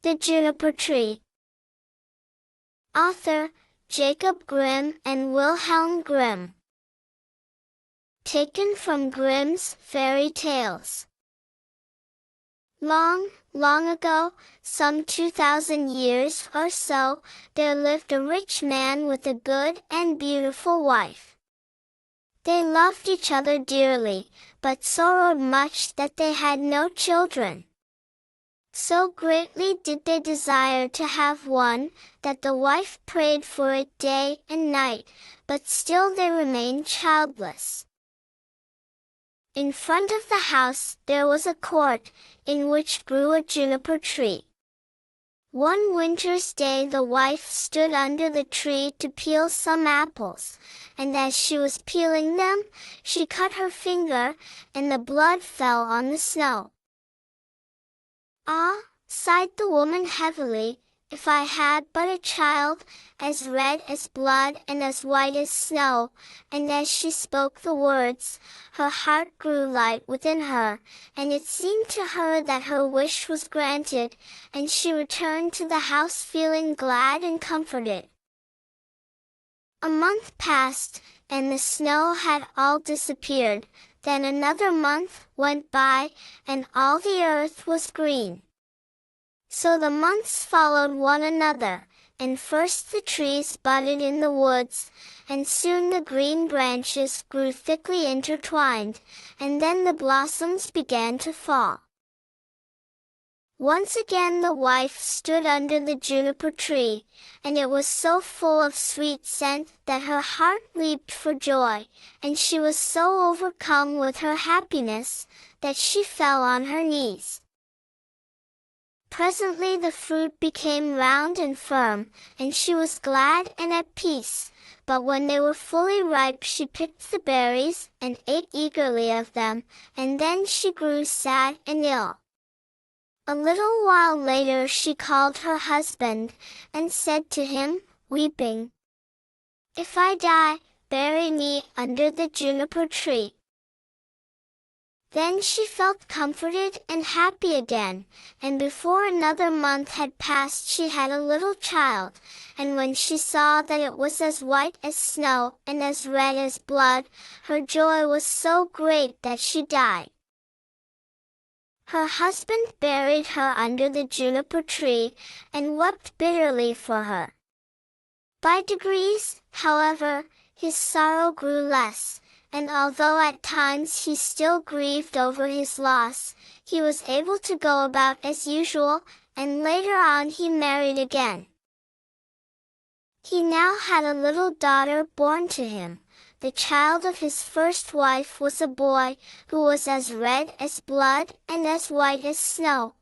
The Juniper Tree. Author, Jacob Grimm and Wilhelm Grimm. Taken from Grimm's Fairy Tales. Long, long ago, some 2,000 years or so, there lived a rich man with a good and beautiful wife. They loved each other dearly, but sorrowed much that they had no children. So greatly did they desire to have one, that the wife prayed for it day and night, but still they remained childless. In front of the house there was a court, in which grew a juniper tree. One winter's day the wife stood under the tree to peel some apples, and as she was peeling them, she cut her finger, and the blood fell on the snow. "Ah," sighed the woman heavily, "if I had but a child, as red as blood and as white as snow," and as she spoke the words, her heart grew light within her, and it seemed to her that her wish was granted, and she returned to the house feeling glad and comforted. A month passed, and the snow had all disappeared. Then another month went by, and all the earth was green. So the months followed one another, and first the trees budded in the woods, and soon the green branches grew thickly intertwined, and then the blossoms began to fall. Once again the wife stood under the juniper tree, and it was so full of sweet scent that her heart leaped for joy, and she was so overcome with her happiness, that she fell on her knees. Presently the fruit became round and firm, and she was glad and at peace, but when they were fully ripe she picked the berries, and ate eagerly of them, and then she grew sad and ill. A little while later she called her husband, and said to him, weeping, "If I die, bury me under the juniper tree." Then she felt comforted and happy again, and before another month had passed she had a little child, and when she saw that it was as white as snow and as red as blood, her joy was so great that she died. Her husband buried her under the juniper tree, and wept bitterly for her. By degrees, however, his sorrow grew less, and although at times he still grieved over his loss, he was able to go about as usual, and later on he married again. He now had a little daughter born to him. The child of his first wife was a boy, who was as red as blood and as white as snow.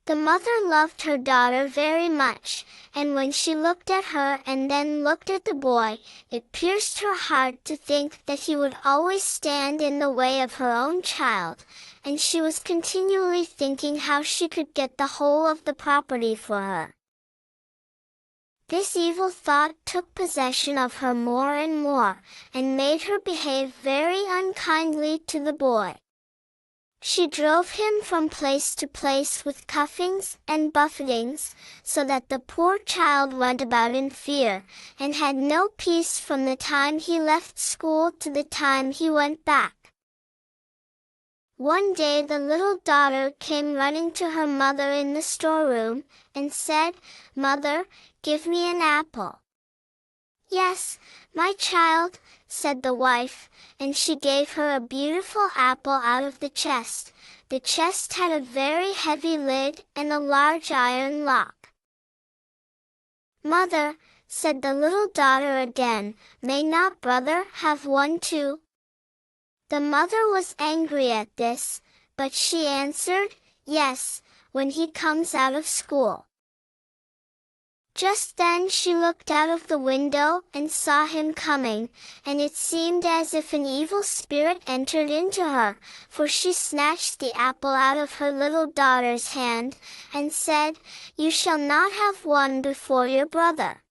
The mother loved her daughter very much, and when she looked at her and then looked at the boy, it pierced her heart to think that he would always stand in the way of her own child, and she was continually thinking how she could get the whole of the property for her. This evil thought took possession of her more and more, and made her behave very unkindly to the boy. She drove him from place to place with cuffings and buffetings, so that the poor child went about in fear, and had no peace from the time he left school to the time he went back. One day the little daughter came running to her mother in the storeroom, and said, "Mother, give me an apple." "Yes, my child," said the wife, and she gave her a beautiful apple out of the chest. The chest had a very heavy lid and a large iron lock. "Mother," said the little daughter again, "may not brother have one too?" The mother was angry at this, but she answered, "Yes, when he comes out of school." Just then she looked out of the window and saw him coming, and it seemed as if an evil spirit entered into her, for she snatched the apple out of her little daughter's hand, and said, "You shall not have one before your brother."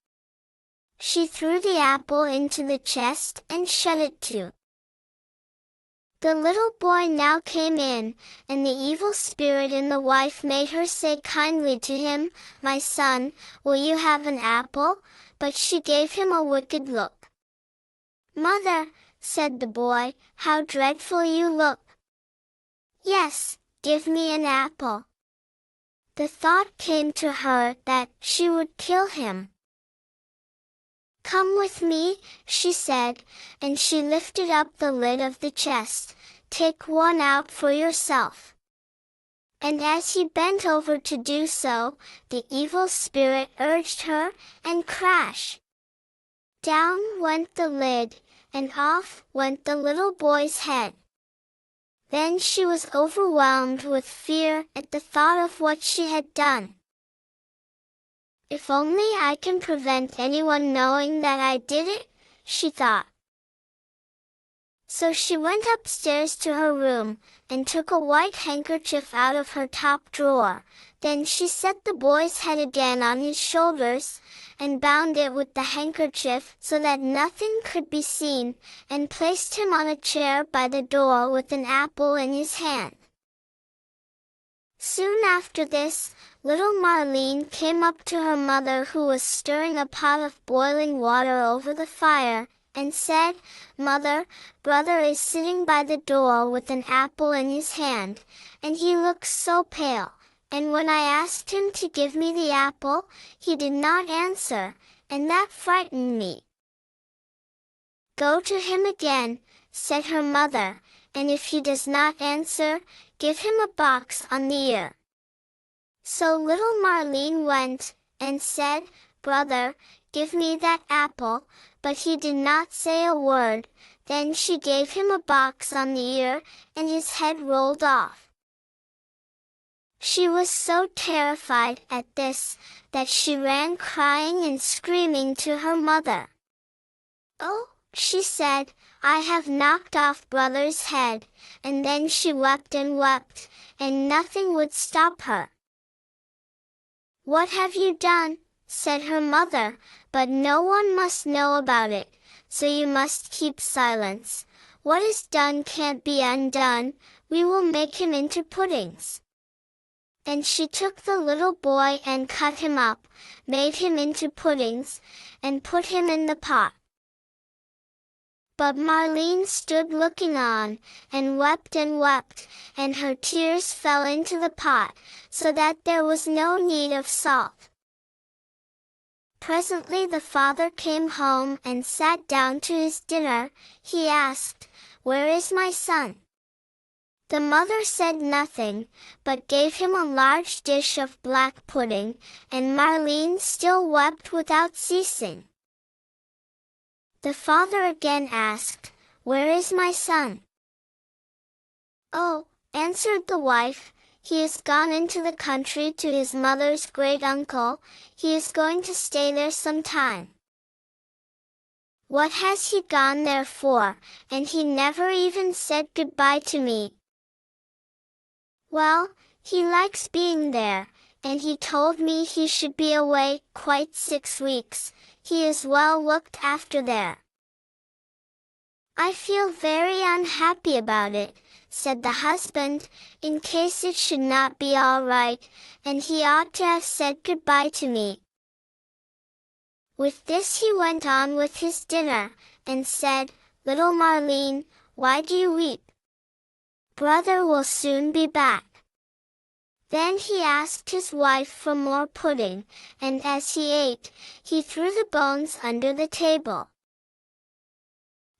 She threw the apple into the chest and shut it to. The little boy now came in, and the evil spirit in the wife made her say kindly to him, "My son, will you have an apple?" But she gave him a wicked look. "Mother," said the boy, "how dreadful you look." "Yes, give me an apple." The thought came to her that she would kill him. "Come with me," she said, and she lifted up the lid of the chest. "Take one out for yourself." And as he bent over to do so, the evil spirit urged her, and crash! Down went the lid, and off went the little boy's head. Then she was overwhelmed with fear at the thought of what she had done. "If only I can prevent anyone knowing that I did it," she thought. So she went upstairs to her room, and took a white handkerchief out of her top drawer. Then she set the boy's head again on his shoulders, and bound it with the handkerchief so that nothing could be seen, and placed him on a chair by the door with an apple in his hand. Soon after this, little Marlene came up to her mother, who was stirring a pot of boiling water over the fire, and said, "Mother, brother is sitting by the door with an apple in his hand, and he looks so pale, and when I asked him to give me the apple, he did not answer, and that frightened me." "Go to him again," said her mother, "and if he does not answer, give him a box on the ear." So little Marlene went, and said, "Brother, give me that apple," but he did not say a word. Then she gave him a box on the ear, and his head rolled off. She was so terrified at this, that she ran crying and screaming to her mother. "Oh," she said, "I have knocked off brother's head," and then she wept and wept, and nothing would stop her. "What have you done?" said her mother, "but no one must know about it, so you must keep silence. What is done can't be undone, we will make him into puddings." And she took the little boy and cut him up, made him into puddings, and put him in the pot. But Marlene stood looking on, and wept, and her tears fell into the pot, so that there was no need of salt. Presently the father came home and sat down to his dinner. He asked, "Where is my son?" The mother said nothing, but gave him a large dish of black pudding, and Marlene still wept without ceasing. The father again asked, "Where is my son?" "Oh," answered the wife, "he is gone into the country to his mother's great uncle. He is going to stay there some time." "What has he gone there for? And he never even said goodbye to me." "Well, he likes being there, and he told me he should be away quite 6 weeks. He is well looked after there." "I feel very unhappy about it," said the husband, "in case it should not be all right, and he ought to have said goodbye to me." With this he went on with his dinner, and said, "Little Marlene, why do you weep? Brother will soon be back." Then he asked his wife for more pudding, and as he ate, he threw the bones under the table.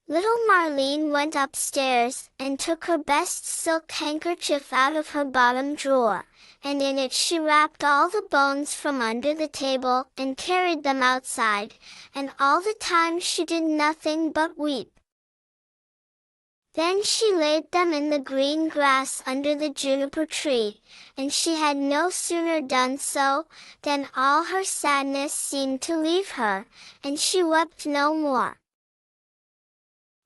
Little Marlene went upstairs, and took her best silk handkerchief out of her bottom drawer, and in it she wrapped all the bones from under the table, and carried them outside, and all the time she did nothing but weep. Then she laid them in the green grass under the juniper tree, and she had no sooner done so, than all her sadness seemed to leave her, and she wept no more.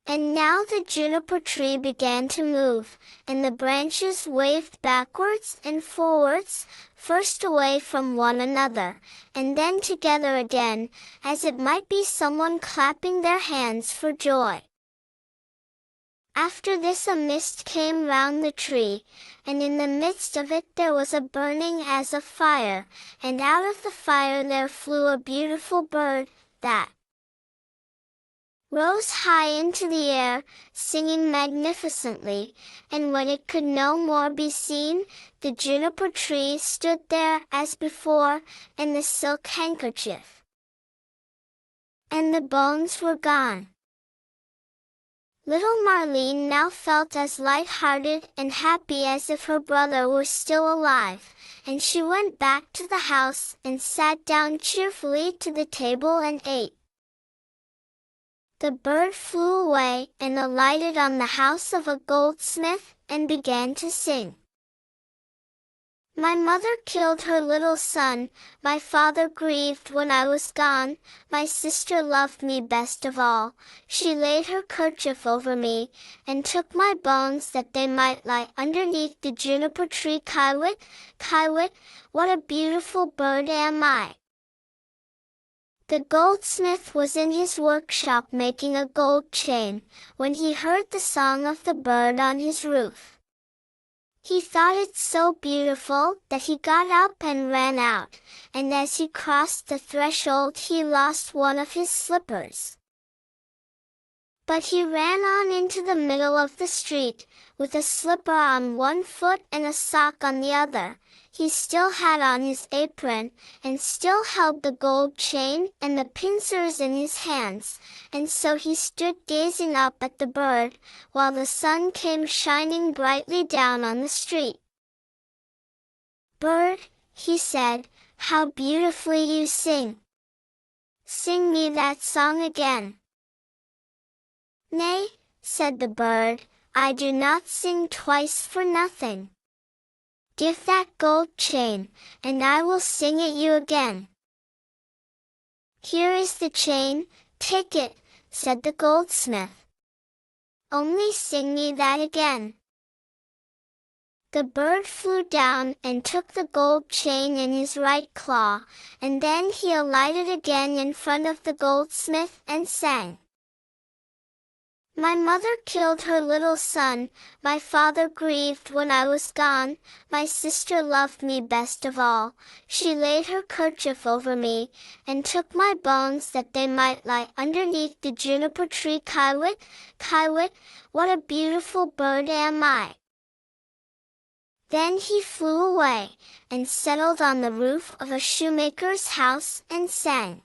And now the juniper tree began to move, and the branches waved backwards and forwards, first away from one another, and then together again, as it might be someone clapping their hands for joy. After this a mist came round the tree, and in the midst of it there was a burning as of fire, and out of the fire there flew a beautiful bird, that rose high into the air, singing magnificently, and when it could no more be seen, the juniper tree stood there as before, and the silk handkerchief, and the bones were gone. Little Marlene now felt as light-hearted and happy as if her brother were still alive, and she went back to the house and sat down cheerfully to the table and ate. The bird flew away and alighted on the house of a goldsmith, and began to sing. My mother killed her little son, my father grieved when I was gone, my sister loved me best of all, she laid her kerchief over me, and took my bones that they might lie underneath the juniper tree. Kiwit, Kiwit, what a beautiful bird am I! The goldsmith was in his workshop making a gold chain, when he heard the song of the bird on his roof. He thought it so beautiful that he got up and ran out, and as he crossed the threshold he lost one of his slippers. But he ran on into the middle of the street, with a slipper on one foot and a sock on the other. He still had on his apron, and still held the gold chain and the pincers in his hands, and so he stood gazing up at the bird, while the sun came shining brightly down on the street. "Bird," he said, "how beautifully you sing! Sing me that song again." "Nay," said the bird, "I do not sing twice for nothing. Give that gold chain, and I will sing it you again." "Here is the chain, take it," said the goldsmith. "Only sing me that again." The bird flew down and took the gold chain in his right claw, and then he alighted again in front of the goldsmith and sang. My mother killed her little son, my father grieved when I was gone, my sister loved me best of all, she laid her kerchief over me, and took my bones that they might lie underneath the juniper tree. Kiwit, Kiwit, what a beautiful bird am I! Then he flew away, and settled on the roof of a shoemaker's house, and sang.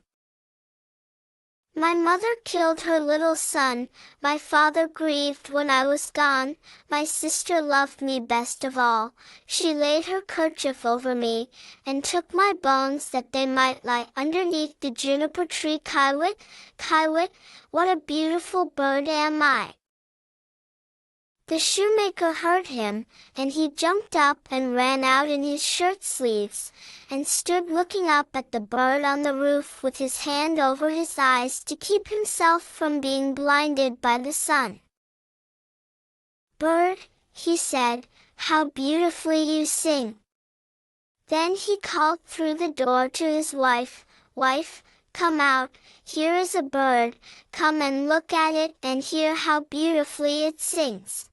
My mother killed her little son, my father grieved when I was gone, my sister loved me best of all, she laid her kerchief over me, and took my bones that they might lie underneath the juniper tree. Kiwit, Kiwit, what a beautiful bird am I! The shoemaker heard him, and he jumped up and ran out in his shirt sleeves, and stood looking up at the bird on the roof with his hand over his eyes to keep himself from being blinded by the sun. "Bird," he said, "how beautifully you sing!" Then he called through the door to his wife, "Wife, come out, here is a bird, come and look at it and hear how beautifully it sings."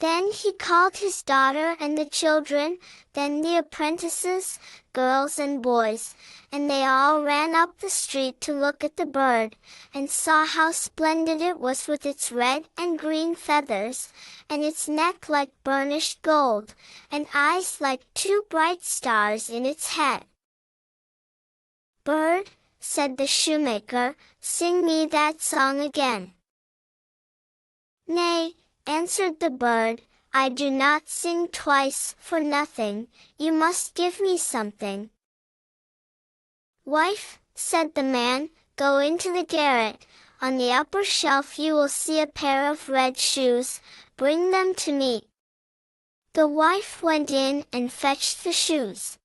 Then he called his daughter and the children, then the apprentices, girls and boys, and they all ran up the street to look at the bird, and saw how splendid it was with its red and green feathers, and its neck like burnished gold, and eyes like two bright stars in its head. "Bird," said the shoemaker, "sing me that song again." "Nay," answered the bird, "I do not sing twice for nothing, you must give me something." "Wife," said the man, "go into the garret, on the upper shelf you will see a pair of red shoes, bring them to me." The wife went in and fetched the shoes.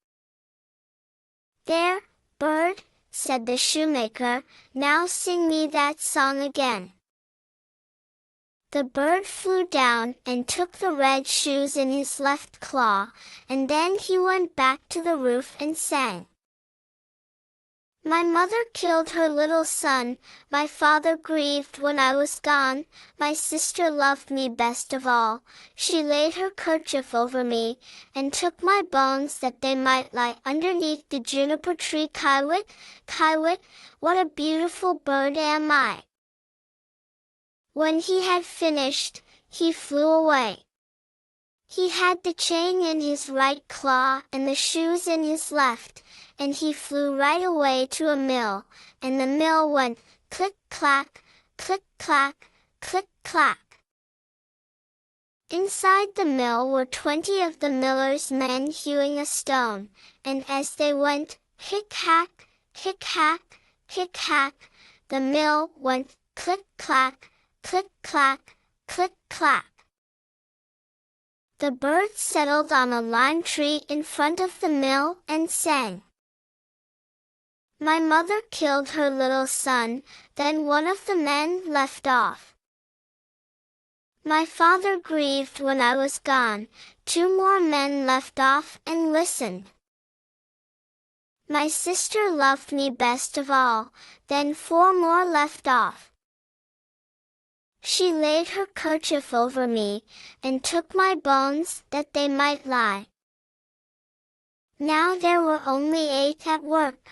"There, bird," said the shoemaker, "now sing me that song again." The bird flew down and took the red shoes in his left claw, and then he went back to the roof and sang. My mother killed her little son, my father grieved when I was gone, my sister loved me best of all, she laid her kerchief over me, and took my bones that they might lie underneath the juniper tree. Kiwit, Kiwit, what a beautiful bird am I! When he had finished, he flew away. He had the chain in his right claw and the shoes in his left, and he flew right away to a mill, and the mill went click-clack, click-clack, click-clack. Inside the mill were 20 of the miller's men hewing a stone, and as they went hick-hack, hick-hack, hick-hack, the mill went click-clack, click-clack, click-clack. The bird settled on a lime tree in front of the mill and sang. My mother killed her little son, then one of the men left off. My father grieved when I was gone, 2 more men left off and listened. My sister loved me best of all, then 4 more left off. She laid her kerchief over me, and took my bones that they might lie. Now there were only 8 at work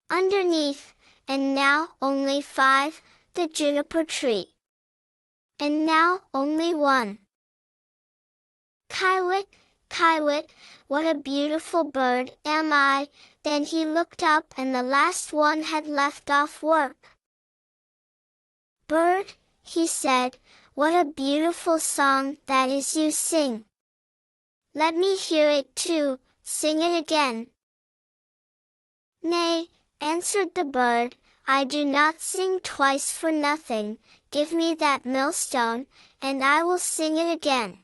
underneath, and now only 5, the juniper tree. And now only 1. Kiwit, Kiwit, what a beautiful bird am I! Then he looked up and the last one had left off work. Bird, he said, what a beautiful song that is you sing. Let me hear it too, sing it again. Nay, answered the bird, I do not sing twice for nothing, give me that millstone, and I will sing it again.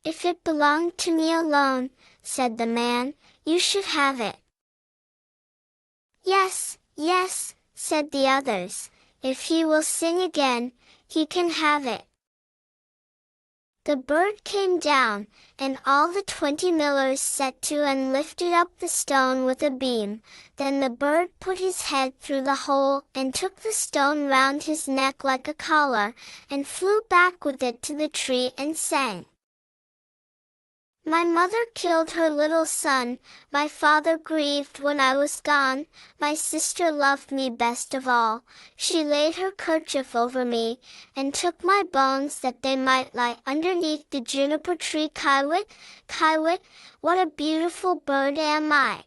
If it belonged to me alone, said the man, you should have it. Yes, yes, said the others, if he will sing again, he can have it. The bird came down, and all the 20 millers set to and lifted up the stone with a beam. Then the bird put his head through the hole and took the stone round his neck like a collar, and flew back with it to the tree and sang. My mother killed her little son, my father grieved when I was gone, my sister loved me best of all, she laid her kerchief over me, and took my bones that they might lie underneath the juniper tree. Kiwit, Kiwit, what a beautiful bird am I!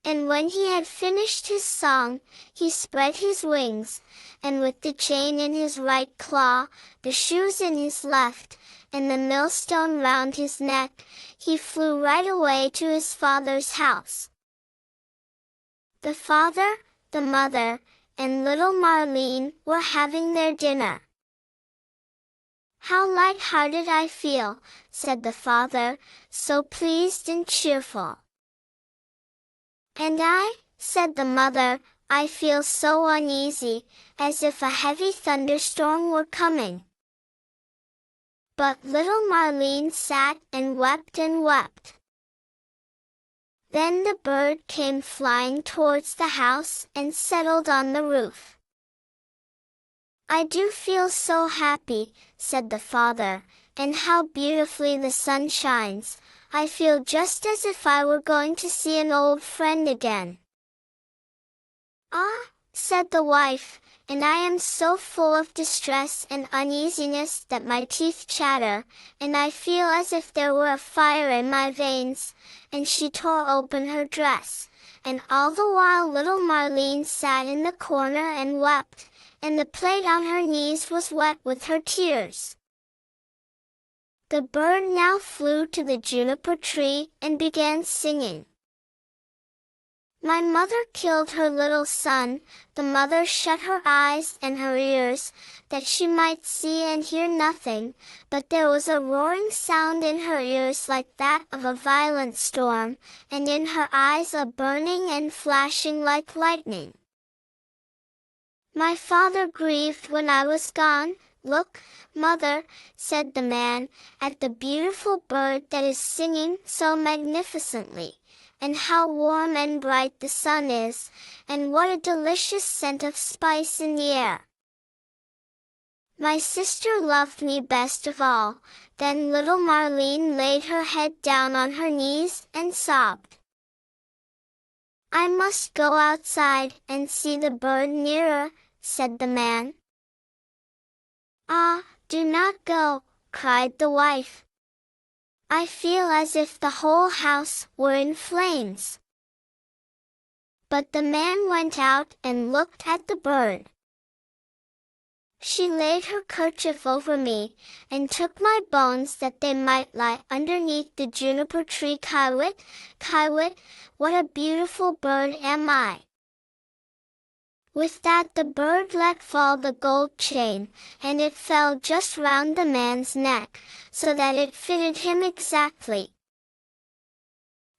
And when he had finished his song, he spread his wings, and with the chain in his right claw, the shoes in his left, and the millstone round his neck, he flew right away to his father's house. The father, the mother, and little Marlene were having their dinner. How light-hearted I feel, said the father, so pleased and cheerful. And I, said the mother, I feel so uneasy, as if a heavy thunderstorm were coming. But little Marlene sat and wept and wept. Then the bird came flying towards the house and settled on the roof. I do feel so happy, said the father, and how beautifully the sun shines. I feel just as if I were going to see an old friend again. Ah, said the wife, and I am so full of distress and uneasiness that my teeth chatter, and I feel as if there were a fire in my veins, and she tore open her dress, and all the while little Marlene sat in the corner and wept, and the plate on her knees was wet with her tears. The bird now flew to the juniper tree and began singing. My mother killed her little son, the mother shut her eyes and her ears, that she might see and hear nothing, but there was a roaring sound in her ears like that of a violent storm, and in her eyes a burning and flashing like lightning. My father grieved when I was gone. Look, mother, said the man, at the beautiful bird that is singing so magnificently, and how warm and bright the sun is, and what a delicious scent of spice in the air. My sister loved me best of all. Then little Marlene laid her head down on her knees and sobbed. "I must go outside and see the bird nearer," said the man. "Ah, do not go," cried the wife. "I feel as if the whole house were in flames." But the man went out and looked at the bird. "She laid her kerchief over me, and took my bones that they might lie underneath the juniper tree. Kiwit, Kiwit, what a beautiful bird am I!" With that the bird let fall the gold chain, and it fell just round the man's neck, so that it fitted him exactly.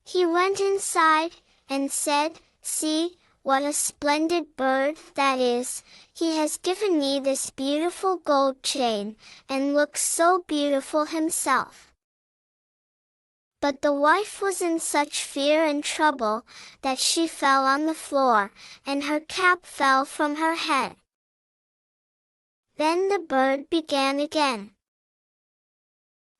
He went inside, and said, "See, what a splendid bird that is! He has given me this beautiful gold chain, and looks so beautiful himself." But the wife was in such fear and trouble, that she fell on the floor, and her cap fell from her head. Then the bird began again.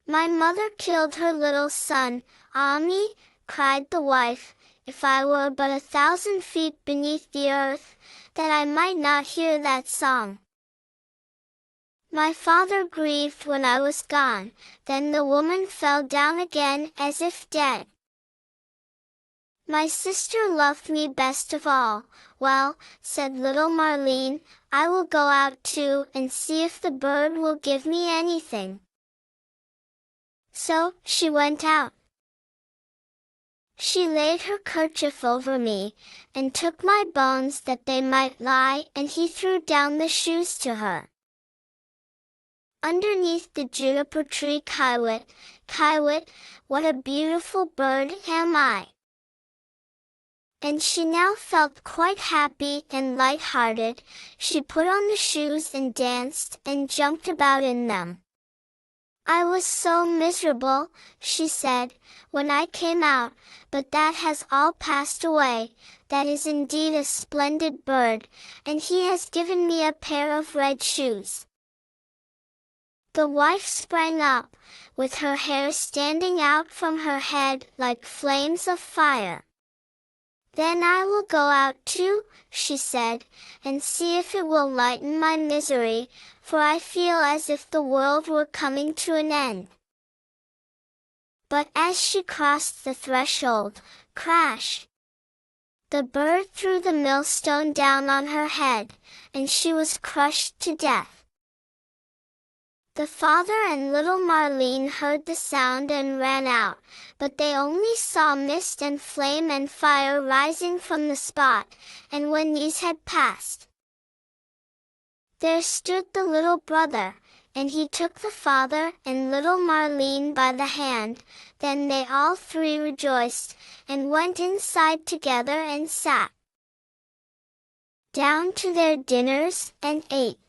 "My mother killed her little son. Ah me," cried the wife, "if I were but 1,000 feet beneath the earth, that I might not hear that song. My father grieved when I was gone." Then the woman fell down again as if dead. "My sister loved me best of all." "Well," said little Marlene, "I will go out too and see if the bird will give me anything." So she went out. She laid her kerchief over me, and took my bones that they might lie, and he threw down the shoes to her. Underneath the juniper tree. Kiwit, Kiwit, what a beautiful bird am I! And she now felt quite happy and light-hearted. She put on the shoes and danced and jumped about in them. "I was so miserable," she said, "when I came out, but that has all passed away. That is indeed a splendid bird, and he has given me a pair of red shoes." The wife sprang up, with her hair standing out from her head like flames of fire. "Then I will go out too," she said, "and see if it will lighten my misery, for I feel as if the world were coming to an end." But as she crossed the threshold, crash! The bird threw the millstone down on her head, and she was crushed to death. The father and little Marlene heard the sound and ran out, but they only saw mist and flame and fire rising from the spot, and when these had passed, there stood the little brother, and he took the father and little Marlene by the hand. Then they all three rejoiced, and went inside together and sat down to their dinners, and ate.